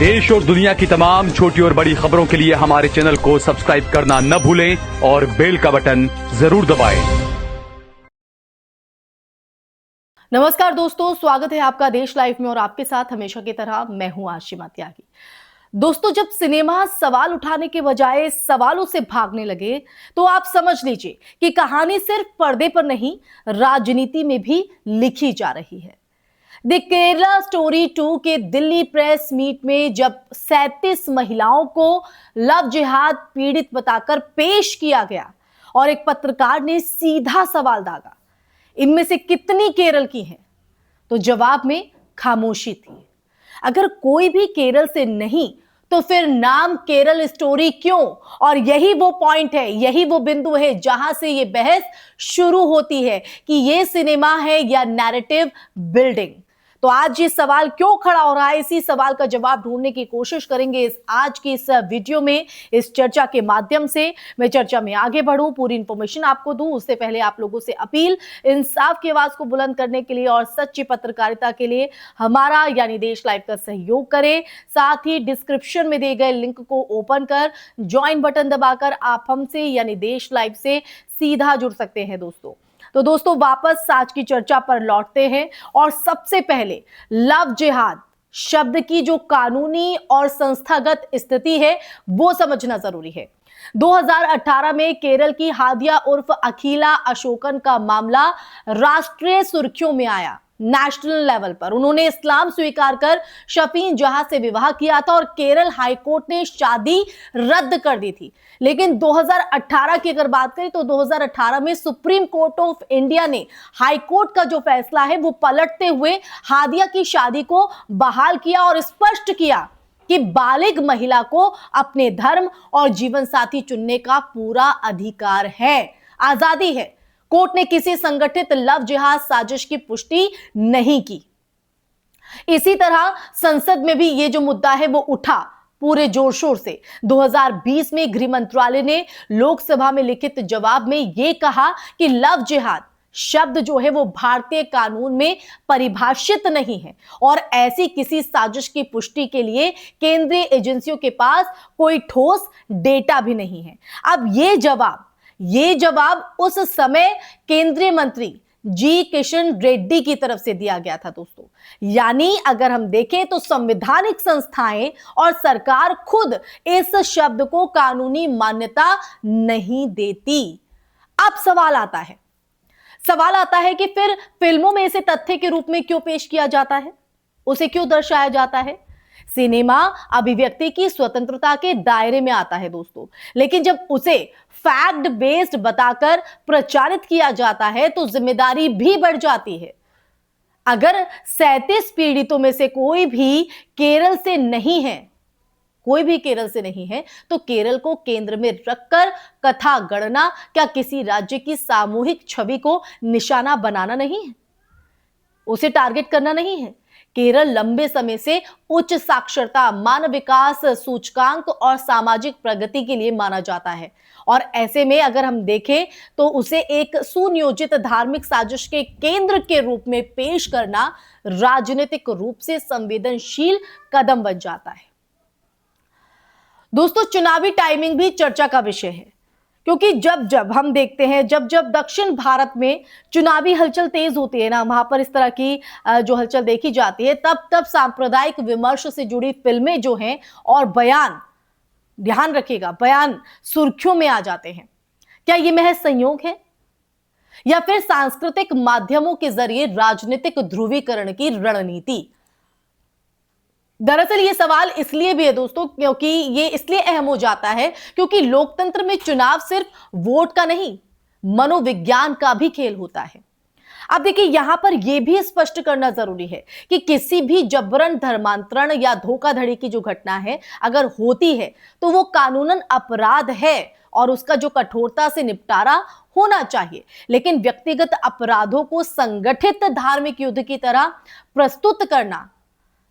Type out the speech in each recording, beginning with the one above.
देश और दुनिया की तमाम छोटी और बड़ी खबरों के लिए हमारे चैनल को सब्सक्राइब करना न भूलें और बेल का बटन जरूर दबाएं। नमस्कार दोस्तों, स्वागत है आपका देश लाइव में और आपके साथ हमेशा की तरह मैं हूं आशिमा त्यागी। दोस्तों, जब सिनेमा सवाल उठाने के बजाय सवालों से भागने लगे तो आप समझ लीजिए कि कहानी सिर्फ पर्दे पर नहीं, राजनीति में भी लिखी जा रही है। द केरला स्टोरी 2 के दिल्ली प्रेस मीट में जब 37 महिलाओं को लव जिहाद पीड़ित बताकर पेश किया गया और एक पत्रकार ने सीधा सवाल दागा, इनमें से कितनी केरल की हैं? तो जवाब में खामोशी थी। अगर कोई भी केरल से नहीं तो फिर नाम केरल स्टोरी क्यों? और यही वो पॉइंट है, यही वो बिंदु है जहां से ये बहस शुरू होती है कि ये सिनेमा है या नैरेटिव बिल्डिंग। तो आज ये सवाल क्यों खड़ा हो रहा है, इसी सवाल का जवाब ढूंढने की कोशिश करेंगे आज की इस वीडियो में, इस चर्चा के माध्यम से। मैं चर्चा में आगे बढ़ूं, पूरी इंफॉर्मेशन आपको दूं, उससे पहले आप लोगों से अपील, इंसाफ की आवाज को बुलंद करने के लिए और सच्ची पत्रकारिता के लिए हमारा यानी देश लाइव का सहयोग करें। साथ ही डिस्क्रिप्शन में दिए गए लिंक को ओपन कर ज्वाइन बटन दबाकर आप हमसे यानी देश लाइव से सीधा जुड़ सकते हैं दोस्तों। तो दोस्तों, वापस आज की चर्चा पर लौटते हैं और सबसे पहले लव जिहाद शब्द की जो कानूनी और संस्थागत स्थिति है वो समझना जरूरी है। 2018 में केरल की हादिया उर्फ अखिला अशोकन का मामला राष्ट्रीय सुर्खियों में आया। नेशनल लेवल पर उन्होंने इस्लाम स्वीकार कर शफीन जहां से विवाह किया था और केरल हाईकोर्ट ने शादी रद्द कर दी थी। लेकिन 2018 की अगर बात करें तो 2018 में सुप्रीम कोर्ट ऑफ इंडिया ने हाईकोर्ट का जो फैसला है वो पलटते हुए हादिया की शादी को बहाल किया और स्पष्ट किया कि बालिग महिला को अपने धर्म और जीवन साथी चुनने का पूरा अधिकार है, आजादी है। कोर्ट ने किसी संगठित लव जिहाद साजिश की पुष्टि नहीं की। इसी तरह संसद में भी ये जो मुद्दा है वो उठा पूरे जोर शोर से। 2020 में गृह मंत्रालय ने लोकसभा में लिखित जवाब में यह कहा कि लव जिहाद शब्द जो है वो भारतीय कानून में परिभाषित नहीं है और ऐसी किसी साजिश की पुष्टि के लिए केंद्रीय एजेंसियों के पास कोई ठोस डेटा भी नहीं है। अब ये जवाब उस समय केंद्रीय मंत्री जी किशन रेड्डी की तरफ से दिया गया था दोस्तों। यानी अगर हम देखें तो संवैधानिक संस्थाएं और सरकार खुद इस शब्द को कानूनी मान्यता नहीं देती। अब सवाल आता है कि फिर फिल्मों में इसे तथ्य के रूप में क्यों पेश किया जाता है, उसे क्यों दर्शाया जाता है? सिनेमा अभिव्यक्ति की स्वतंत्रता के दायरे में आता है दोस्तों, लेकिन जब उसे फैक्ट बेस्ड बताकर प्रचारित किया जाता है तो जिम्मेदारी भी बढ़ जाती है। अगर 37 पीड़ितों में से कोई भी केरल से नहीं है तो केरल को केंद्र में रखकर कथा गढ़ना क्या किसी राज्य की सामूहिक छवि को निशाना बनाना नहीं है, उसे टारगेट करना नहीं है? केरल लंबे समय से उच्च साक्षरता, मानव विकास सूचकांक और सामाजिक प्रगति के लिए माना जाता है और ऐसे में अगर हम देखें तो उसे एक सुनियोजित धार्मिक साजिश के केंद्र के रूप में पेश करना राजनीतिक रूप से संवेदनशील कदम बन जाता है। दोस्तों, चुनावी टाइमिंग भी चर्चा का विषय है, क्योंकि जब हम देखते हैं जब दक्षिण भारत में चुनावी हलचल तेज होती है ना, वहां पर इस तरह की जो हलचल देखी जाती है, तब सांप्रदायिक विमर्श से जुड़ी फिल्में जो हैं और बयान, ध्यान रखिएगा, बयान सुर्खियों में आ जाते हैं। क्या ये महज संयोग है या फिर सांस्कृतिक माध्यमों के जरिए राजनीतिक ध्रुवीकरण की रणनीति? दरअसल ये सवाल इसलिए भी है दोस्तों क्योंकि ये इसलिए अहम हो जाता है क्योंकि लोकतंत्र में चुनाव सिर्फ वोट का नहीं, मनोविज्ञान का भी खेल होता है। अब देखिए, यहां पर यह भी स्पष्ट करना जरूरी है कि किसी भी जबरन धर्मांतरण या धोखाधड़ी की जो घटना है अगर होती है तो वो कानूनन अपराध है और उसका जो कठोरता से निपटारा होना चाहिए। लेकिन व्यक्तिगत अपराधों को संगठित धार्मिक युद्ध की तरह प्रस्तुत करना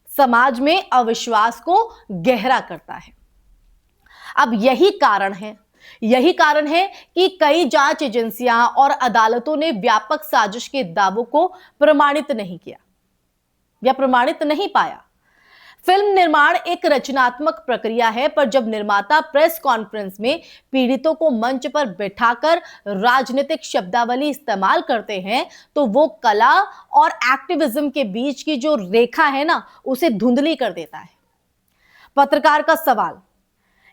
समाज में अविश्वास को गहरा करता है। अब यही कारण है कि कई जांच एजेंसियां और अदालतों ने व्यापक साजिश के दावों को प्रमाणित नहीं किया या प्रमाणित नहीं पाया। फिल्म निर्माण एक रचनात्मक प्रक्रिया है, पर जब निर्माता प्रेस कॉन्फ्रेंस में पीड़ितों को मंच पर बैठाकर राजनीतिक शब्दावली इस्तेमाल करते हैं तो वो कला और एक्टिविज्म के बीच की जो रेखा है ना, उसे धुंधली कर देता है। पत्रकार का सवाल,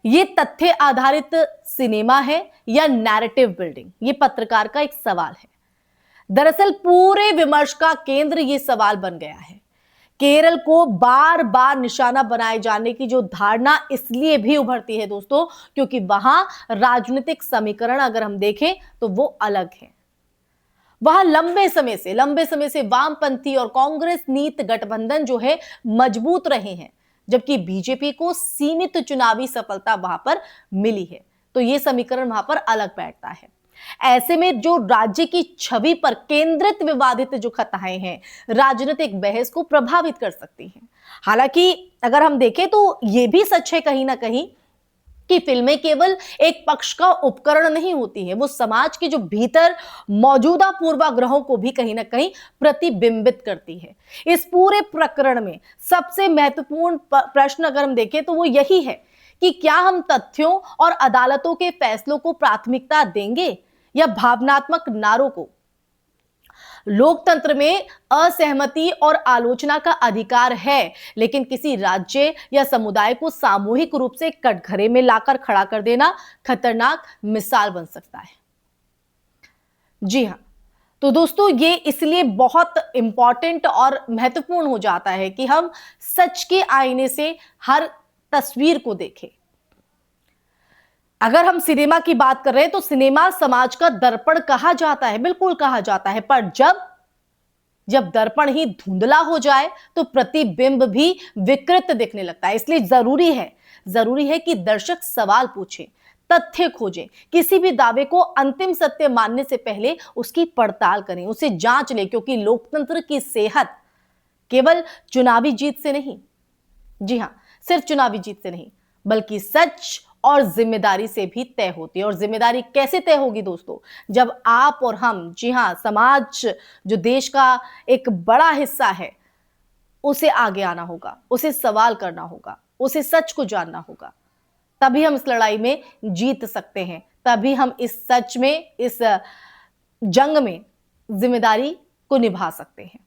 ये तथ्य आधारित सिनेमा है या नैरेटिव बिल्डिंग? ये पत्रकार का एक सवाल है। दरअसल पूरे विमर्श का केंद्र ये सवाल बन गया है। केरल को बार बार निशाना बनाए जाने की जो धारणा इसलिए भी उभरती है दोस्तों, क्योंकि वहां राजनीतिक समीकरण अगर हम देखें तो वो अलग है। वहां लंबे समय से वामपंथी और कांग्रेस नीत गठबंधन जो है मजबूत रहे हैं, जबकि बीजेपी को सीमित चुनावी सफलता वहां पर मिली है। तो यह समीकरण वहां पर अलग बैठता है। ऐसे में जो राज्य की छवि पर केंद्रित विवादित जो कथाएं हैं, राजनीतिक बहस को प्रभावित कर सकती हैं। हालांकि अगर हम देखें तो यह भी सच है कहीं ना कहीं कि फिल्में केवल एक पक्ष का उपकरण नहीं होती है, वो समाज के जो भीतर मौजूदा पूर्वाग्रहों को भी कहीं ना कहीं प्रतिबिंबित करती है। इस पूरे प्रकरण में सबसे महत्वपूर्ण प्रश्न अगर हम देखें तो वो यही है कि क्या हम तथ्यों और अदालतों के फैसलों को प्राथमिकता देंगे या भावनात्मक नारों को? लोकतंत्र में असहमति और आलोचना का अधिकार है, लेकिन किसी राज्य या समुदाय को सामूहिक रूप से कटघरे में लाकर खड़ा कर देना खतरनाक मिसाल बन सकता है। जी हां, तो दोस्तों ये इसलिए बहुत इंपॉर्टेंट और महत्वपूर्ण हो जाता है कि हम सच के आईने से हर तस्वीर को देखें। अगर हम सिनेमा की बात कर रहे हैं तो सिनेमा समाज का दर्पण कहा जाता है, बिल्कुल कहा जाता है, पर जब दर्पण ही धुंधला हो जाए तो प्रतिबिंब भी विकृत दिखने लगता है। इसलिए जरूरी है कि दर्शक सवाल पूछें, तथ्य खोजें, किसी भी दावे को अंतिम सत्य मानने से पहले उसकी पड़ताल करें, उसे जांच लें, क्योंकि लोकतंत्र की सेहत केवल चुनावी जीत से नहीं, जी हां, सिर्फ चुनावी जीत से नहीं, बल्कि सच और जिम्मेदारी से भी तय होती है। और जिम्मेदारी कैसे तय होगी दोस्तों? जब आप और हम, जी हां, समाज जो देश का एक बड़ा हिस्सा है, उसे आगे आना होगा, उसे सवाल करना होगा, उसे सच को जानना होगा। तभी हम इस लड़ाई में जीत सकते हैं, तभी हम इस सच में, इस जंग में जिम्मेदारी को निभा सकते हैं।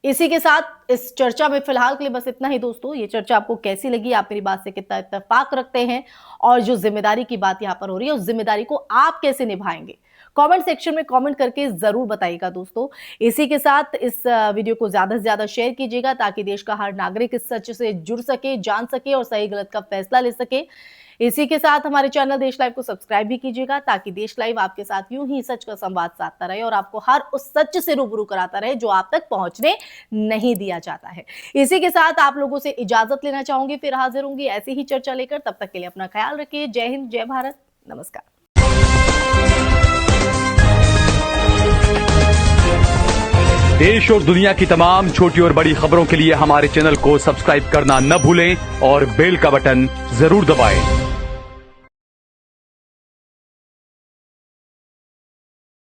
इसी के साथ इस चर्चा में फिलहाल के लिए बस इतना ही दोस्तों। ये चर्चा आपको कैसी लगी, आप मेरी बात से कितना इत्तेफाक रखते हैं, और जो जिम्मेदारी की बात यहाँ पर हो रही है उस जिम्मेदारी को आप कैसे निभाएंगे, कमेंट सेक्शन में कमेंट करके जरूर बताइएगा दोस्तों। इसी के साथ इस वीडियो को ज्यादा से ज्यादा शेयर कीजिएगा ताकि देश का हर नागरिक इस सच से जुड़ सके, जान सके और सही गलत का फैसला ले सके। इसी के साथ हमारे चैनल देश लाइव को सब्सक्राइब भी कीजिएगा ताकि देश लाइव आपके साथ यूं ही सच का संवाद साधता रहे और आपको हर उस सच से रूबरू कराता रहे जो आप तक पहुंचने नहीं दिया जाता है। इसी के साथ आप लोगों से इजाजत लेना चाहूंगी, फिर हाजिर होंगी ऐसी ही चर्चा लेकर। तब तक के लिए अपना ख्याल रखिए। जय हिंद, जय भारत, नमस्कार। देश और दुनिया की तमाम छोटी और बड़ी खबरों के लिए हमारे चैनल को सब्सक्राइब करना न भूलें और बेल का बटन जरूर दबाएं।